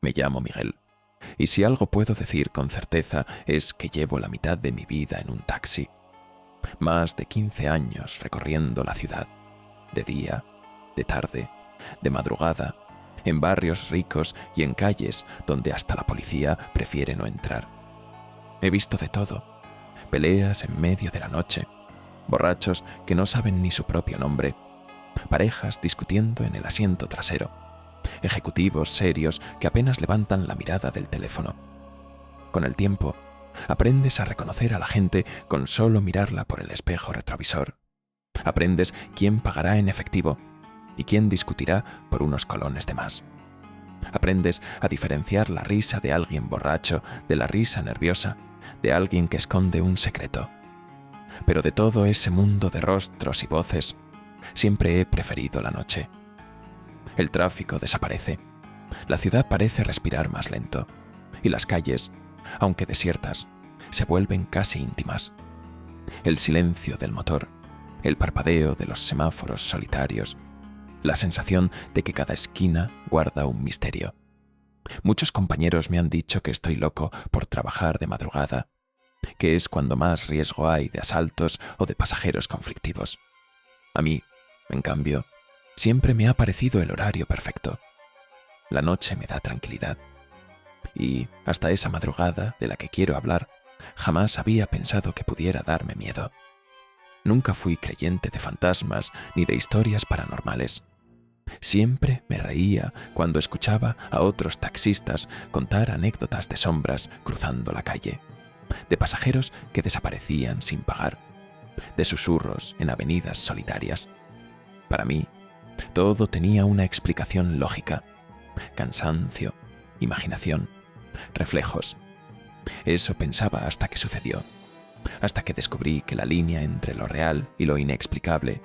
Me llamo Miguel, y si algo puedo decir con certeza es que llevo la mitad de mi vida en un taxi. Más de 15 años recorriendo la ciudad, de día, de tarde, de madrugada, en barrios ricos y en calles donde hasta la policía prefiere no entrar. He visto de todo: peleas en medio de la noche, borrachos que no saben ni su propio nombre, parejas discutiendo en el asiento trasero, ejecutivos serios que apenas levantan la mirada del teléfono. Con el tiempo, aprendes a reconocer a la gente con solo mirarla por el espejo retrovisor. Aprendes quién pagará en efectivo y quién discutirá por unos colones de más. Aprendes a diferenciar la risa de alguien borracho de la risa nerviosa de alguien que esconde un secreto. Pero de todo ese mundo de rostros y voces, siempre he preferido la noche. El tráfico desaparece, la ciudad parece respirar más lento, y las calles, aunque desiertas, se vuelven casi íntimas. El silencio del motor, el parpadeo de los semáforos solitarios, la sensación de que cada esquina guarda un misterio. Muchos compañeros me han dicho que estoy loco por trabajar de madrugada, que es cuando más riesgo hay de asaltos o de pasajeros conflictivos. A mí, en cambio, siempre me ha parecido el horario perfecto. La noche me da tranquilidad. Y hasta esa madrugada de la que quiero hablar, jamás había pensado que pudiera darme miedo. Nunca fui creyente de fantasmas ni de historias paranormales. Siempre me reía cuando escuchaba a otros taxistas contar anécdotas de sombras cruzando la calle, de pasajeros que desaparecían sin pagar, de susurros en avenidas solitarias. Para mí, todo tenía una explicación lógica: cansancio, imaginación, reflejos. Eso pensaba hasta que sucedió, hasta que descubrí que la línea entre lo real y lo inexplicable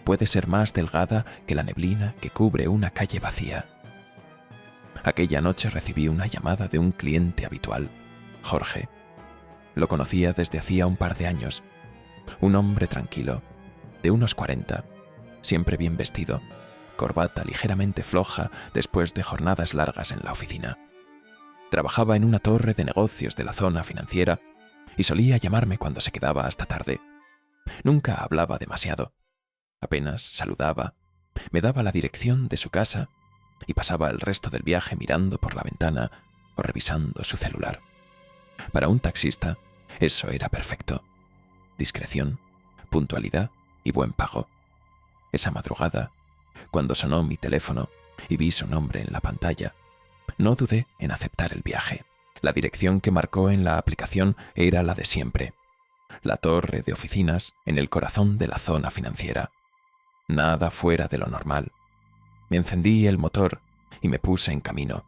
puede ser más delgada que la neblina que cubre una calle vacía. Aquella noche recibí una llamada de un cliente habitual, Jorge. Lo conocía desde hacía un par de años. Un hombre tranquilo, de unos 40, siempre bien vestido, corbata ligeramente floja después de jornadas largas en la oficina. Trabajaba en una torre de negocios de la zona financiera y solía llamarme cuando se quedaba hasta tarde. Nunca hablaba demasiado. Apenas saludaba, me daba la dirección de su casa y pasaba el resto del viaje mirando por la ventana o revisando su celular. Para un taxista, eso era perfecto: discreción, puntualidad y buen pago. Esa madrugada, cuando sonó mi teléfono y vi su nombre en la pantalla, no dudé en aceptar el viaje. La dirección que marcó en la aplicación era la de siempre: la torre de oficinas en el corazón de la zona financiera. Nada fuera de lo normal. Me encendí el motor y me puse en camino.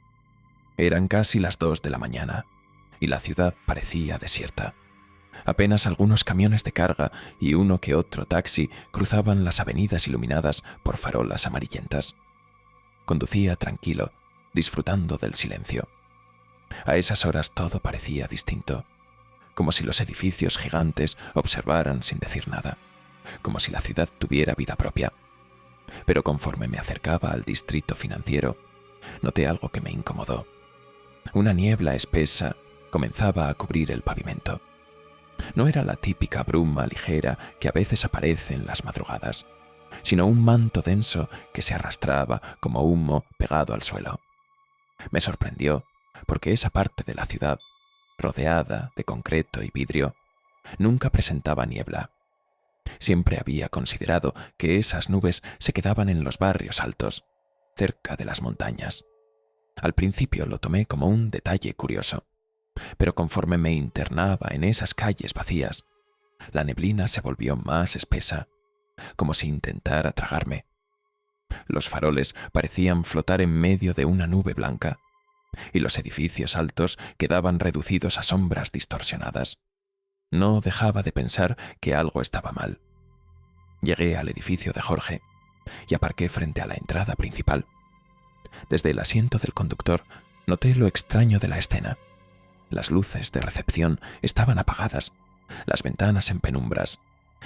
Eran casi las 2 de la mañana y la ciudad parecía desierta. Apenas algunos camiones de carga y uno que otro taxi cruzaban las avenidas iluminadas por farolas amarillentas. Conducía tranquilo, disfrutando del silencio. A esas horas todo parecía distinto, como si los edificios gigantes observaran sin decir nada, como si la ciudad tuviera vida propia. Pero conforme me acercaba al distrito financiero, noté algo que me incomodó. Una niebla espesa comenzaba a cubrir el pavimento. No era la típica bruma ligera que a veces aparece en las madrugadas, sino un manto denso que se arrastraba como humo pegado al suelo. Me sorprendió porque esa parte de la ciudad, rodeada de concreto y vidrio, nunca presentaba niebla. Siempre había considerado que esas nubes se quedaban en los barrios altos, cerca de las montañas. Al principio lo tomé como un detalle curioso, pero conforme me internaba en esas calles vacías, la neblina se volvió más espesa, como si intentara tragarme. Los faroles parecían flotar en medio de una nube blanca, y los edificios altos quedaban reducidos a sombras distorsionadas. No dejaba de pensar que algo estaba mal. Llegué al edificio de Jorge y aparqué frente a la entrada principal. Desde el asiento del conductor noté lo extraño de la escena. Las luces de recepción estaban apagadas, las ventanas en penumbras,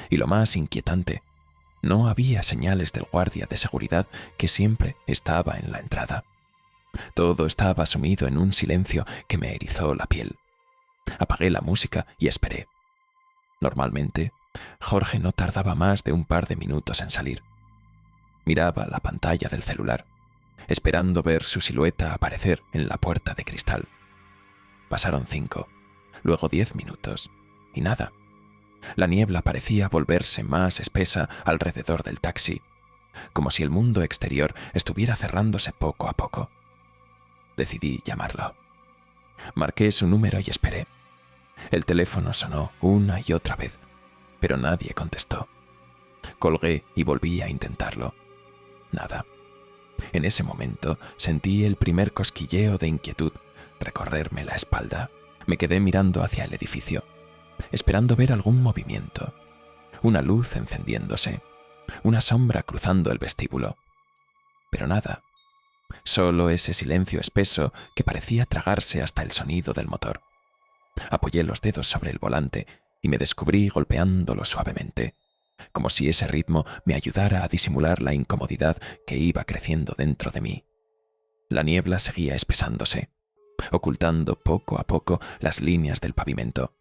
y lo más inquietante, no había señales del guardia de seguridad que siempre estaba en la entrada. Todo estaba sumido en un silencio que me erizó la piel. Apagué la música y esperé. Normalmente, Jorge no tardaba más de un par de minutos en salir. Miraba la pantalla del celular, esperando ver su silueta aparecer en la puerta de cristal. Pasaron 5, luego 10 minutos, y nada. La niebla parecía volverse más espesa alrededor del taxi, como si el mundo exterior estuviera cerrándose poco a poco. Decidí llamarlo. Marqué su número y esperé. El teléfono sonó una y otra vez, pero nadie contestó. Colgué y volví a intentarlo. Nada. En ese momento sentí el primer cosquilleo de inquietud recorrerme la espalda. Me quedé mirando hacia el edificio, esperando ver algún movimiento. Una luz encendiéndose, una sombra cruzando el vestíbulo. Pero nada. Solo ese silencio espeso que parecía tragarse hasta el sonido del motor. Apoyé los dedos sobre el volante y me descubrí golpeándolo suavemente, como si ese ritmo me ayudara a disimular la incomodidad que iba creciendo dentro de mí. La niebla seguía espesándose, ocultando poco a poco las líneas del pavimento.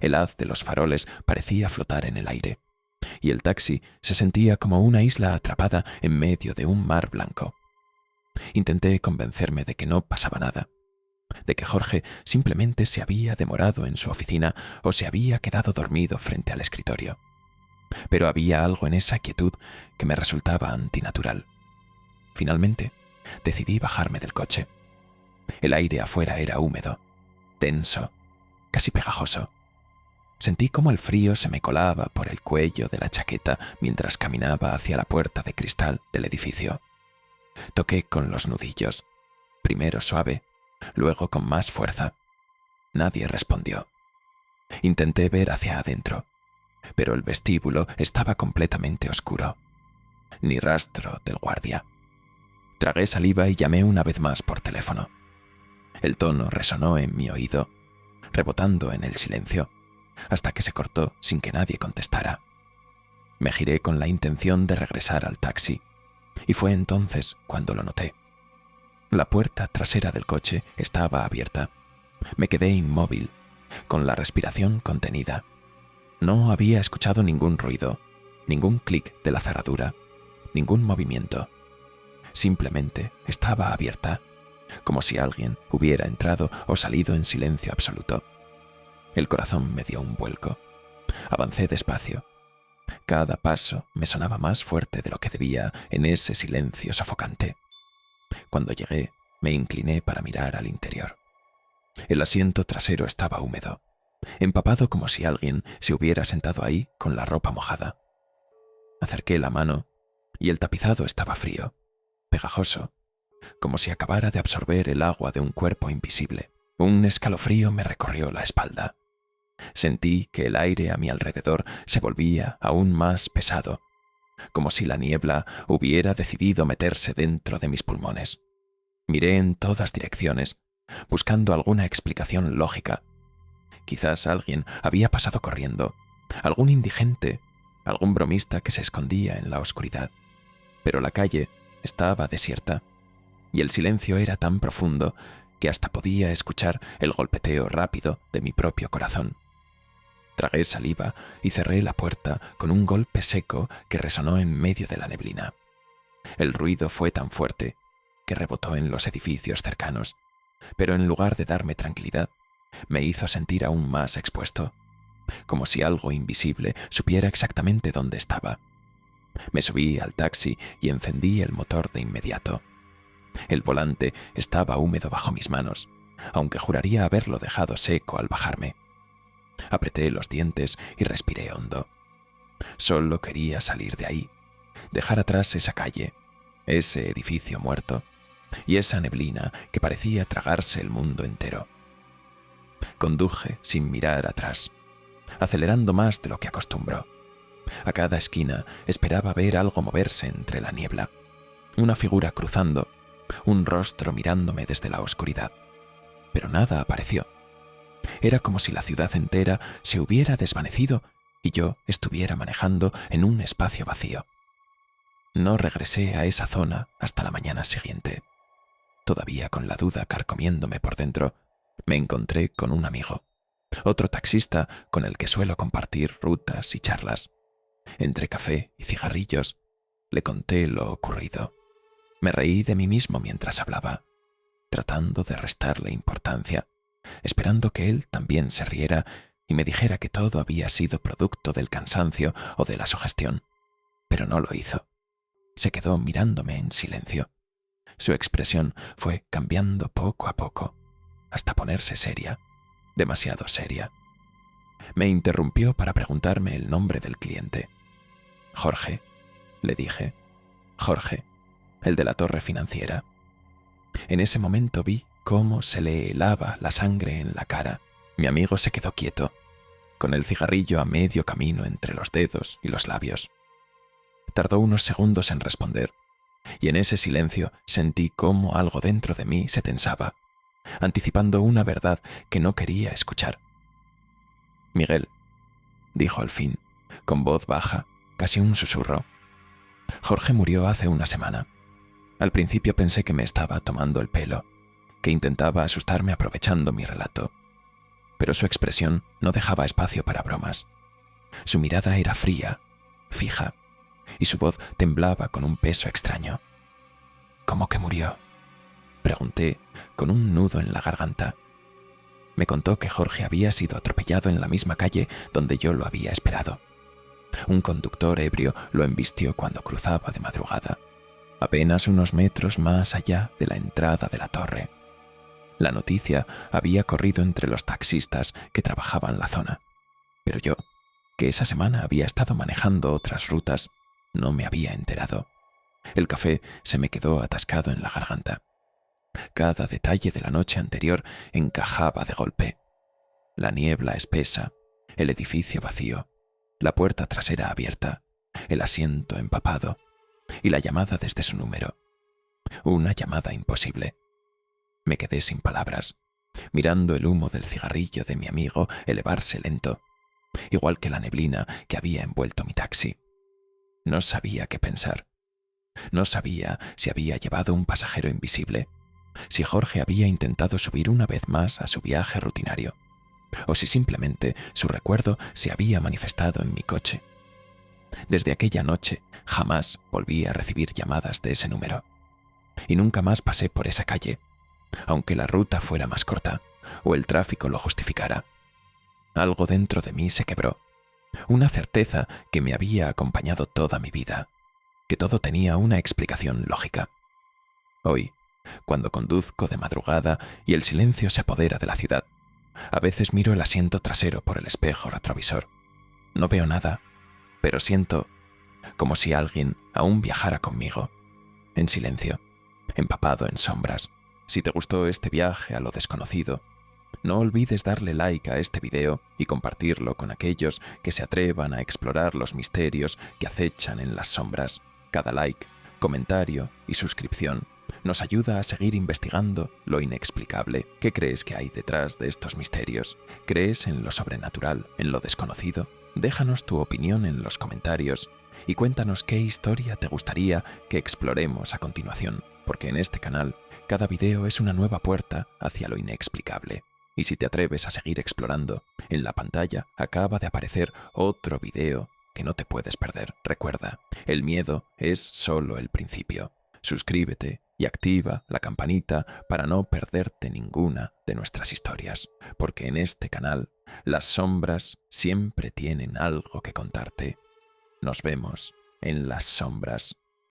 El haz de los faroles parecía flotar en el aire, y el taxi se sentía como una isla atrapada en medio de un mar blanco. Intenté convencerme de que no pasaba nada, de que Jorge simplemente se había demorado en su oficina o se había quedado dormido frente al escritorio. Pero había algo en esa quietud que me resultaba antinatural. Finalmente, decidí bajarme del coche. El aire afuera era húmedo, denso, casi pegajoso. Sentí cómo el frío se me colaba por el cuello de la chaqueta mientras caminaba hacia la puerta de cristal del edificio. Toqué con los nudillos, primero suave, luego con más fuerza. Nadie respondió. Intenté ver hacia adentro, pero el vestíbulo estaba completamente oscuro. Ni rastro del guardia. Tragué saliva y llamé una vez más por teléfono. El tono resonó en mi oído, rebotando en el silencio, hasta que se cortó sin que nadie contestara. Me giré con la intención de regresar al taxi, y fue entonces cuando lo noté. La puerta trasera del coche estaba abierta. Me quedé inmóvil, con la respiración contenida. No había escuchado ningún ruido, ningún clic de la cerradura, ningún movimiento. Simplemente estaba abierta, como si alguien hubiera entrado o salido en silencio absoluto. El corazón me dio un vuelco. Avancé despacio. Cada paso me sonaba más fuerte de lo que debía en ese silencio sofocante. Cuando llegué, me incliné para mirar al interior. El asiento trasero estaba húmedo, empapado como si alguien se hubiera sentado ahí con la ropa mojada. Acerqué la mano y el tapizado estaba frío, pegajoso, como si acabara de absorber el agua de un cuerpo invisible. Un escalofrío me recorrió la espalda. Sentí que el aire a mi alrededor se volvía aún más pesado, como si la niebla hubiera decidido meterse dentro de mis pulmones. Miré en todas direcciones, buscando alguna explicación lógica. Quizás alguien había pasado corriendo, algún indigente, algún bromista que se escondía en la oscuridad. Pero la calle estaba desierta, y el silencio era tan profundo que hasta podía escuchar el golpeteo rápido de mi propio corazón. Tragué saliva y cerré la puerta con un golpe seco que resonó en medio de la neblina. El ruido fue tan fuerte que rebotó en los edificios cercanos, pero en lugar de darme tranquilidad, me hizo sentir aún más expuesto, como si algo invisible supiera exactamente dónde estaba. Me subí al taxi y encendí el motor de inmediato. El volante estaba húmedo bajo mis manos, aunque juraría haberlo dejado seco al bajarme. Apreté los dientes y respiré hondo. Solo quería salir de ahí, dejar atrás esa calle, ese edificio muerto y esa neblina que parecía tragarse el mundo entero. Conduje sin mirar atrás, acelerando más de lo que acostumbro. A cada esquina esperaba ver algo moverse entre la niebla, una figura cruzando, un rostro mirándome desde la oscuridad. Pero nada apareció. Era como si la ciudad entera se hubiera desvanecido y yo estuviera manejando en un espacio vacío. No regresé a esa zona hasta la mañana siguiente. todavía con la duda carcomiéndome por dentro, me encontré con un amigo, otro taxista con el que suelo compartir rutas y charlas. Entre café y cigarrillos, le conté lo ocurrido. Me reí de mí mismo mientras hablaba, tratando de restarle importancia, esperando que él también se riera y me dijera que todo había sido producto del cansancio o de la sugestión. Pero no lo hizo. Se quedó mirándome en silencio. Su expresión fue cambiando poco a poco, hasta ponerse seria, demasiado seria. Me interrumpió para preguntarme el nombre del cliente. Jorge, le dije. Jorge, el de la torre financiera. En ese momento vi cómo se le helaba la sangre en la cara. Mi amigo se quedó quieto, con el cigarrillo a medio camino entre los dedos y los labios. Tardó unos segundos en responder, y en ese silencio sentí cómo algo dentro de mí se tensaba, anticipando una verdad que no quería escuchar. Miguel, dijo al fin, con voz baja, casi un susurro. Jorge murió hace una semana. Al principio pensé que me estaba tomando el pelo, que intentaba asustarme aprovechando mi relato. Pero su expresión no dejaba espacio para bromas. Su mirada era fría, fija, y su voz temblaba con un peso extraño. ¿Cómo que murió?, pregunté, con un nudo en la garganta. Me contó que Jorge había sido atropellado en la misma calle donde yo lo había esperado. Un conductor ebrio lo embistió cuando cruzaba de madrugada, apenas unos metros más allá de la entrada de la torre. La noticia había corrido entre los taxistas que trabajaban la zona, pero yo, que esa semana había estado manejando otras rutas, no me había enterado. El café se me quedó atascado en la garganta. Cada detalle de la noche anterior encajaba de golpe. La niebla espesa, el edificio vacío, la puerta trasera abierta, el asiento empapado y la llamada desde su número. Una llamada imposible. Me quedé sin palabras, mirando el humo del cigarrillo de mi amigo elevarse lento, igual que la neblina que había envuelto mi taxi. No sabía qué pensar. No sabía si había llevado un pasajero invisible, si Jorge había intentado subir una vez más a su viaje rutinario, o si simplemente su recuerdo se había manifestado en mi coche. Desde aquella noche jamás volví a recibir llamadas de ese número, y nunca más pasé por esa calle, aunque la ruta fuera más corta o el tráfico lo justificara. Algo dentro de mí se quebró, una certeza que me había acompañado toda mi vida, que todo tenía una explicación lógica. Hoy, cuando conduzco de madrugada y el silencio se apodera de la ciudad, a veces miro el asiento trasero por el espejo retrovisor. No veo nada, pero siento como si alguien aún viajara conmigo, en silencio, empapado en sombras. Si te gustó este viaje a lo desconocido, no olvides darle like a este video y compartirlo con aquellos que se atrevan a explorar los misterios que acechan en las sombras. Cada like, comentario y suscripción nos ayuda a seguir investigando lo inexplicable. ¿Qué crees que hay detrás de estos misterios? ¿Crees en lo sobrenatural, en lo desconocido? Déjanos tu opinión en los comentarios y cuéntanos qué historia te gustaría que exploremos a continuación, porque en este canal cada video es una nueva puerta hacia lo inexplicable. Y si te atreves a seguir explorando, en la pantalla acaba de aparecer otro video que no te puedes perder. Recuerda, el miedo es solo el principio. Suscríbete y activa la campanita para no perderte ninguna de nuestras historias, porque en este canal las sombras siempre tienen algo que contarte. Nos vemos en las sombras.